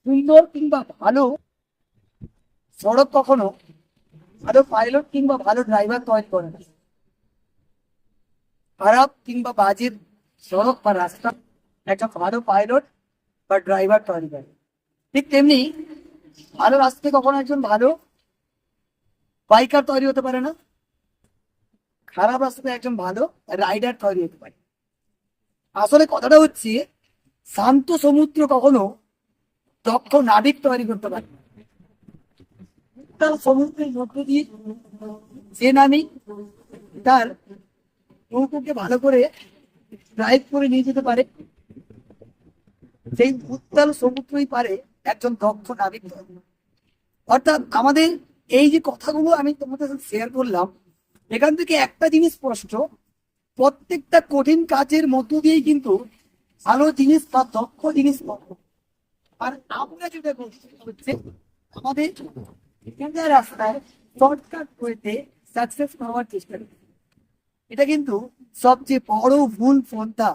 সুন্দর কিংবা ভালো সড়ক কখনো ভালো পাইলট কিংবা ভালো ড্রাইভার তৈরি করে না। খারাপ কিংবা বাজে সড়ক বা রাস্তা একটা ভালো পাইলট বা ড্রাইভার তৈরি করে। ঠিক তেমনি ভালো রাস্তায় কখনো একজন ভালো বাইকার তৈরি হতে পারে না, খারাপ রাস্তাতে একজন ভালো রাইডার তৈরি হতে পারে। আসলে কথাটা হচ্ছে, শান্ত সমুদ্র কখনো দক্ষ নাবিক তৈরি করতে পারে না। তার সমুদ্রের মধ্য দিয়ে যে নাবিক তার নৌকোকে ভালো করে ড্রাইভ করে নিয়ে যেতে পারে, সেই উত্তাল সমুদ্রই পারে একজন দক্ষ নাবিক তৈরি। অর্থাৎ আমাদের এই যে কথাগুলো আমি তোমাদের সাথে শেয়ার করলাম, এখান থেকে একটা জিনিস স্পষ্ট, প্রত্যেকটা কঠিন কাজের মধ্য দিয়েই কিন্তু ভালো জিনিস বা দক্ষ জিনিস পাবো। আর আমরা যেটা করছি হচ্ছে আমাদের এখানকার রাস্তায় শর্টকাট ওয়েতে সাকসেস পাওয়ার চেষ্টা করি। এটা কিন্তু সবচেয়ে বড় ভুল পন্থা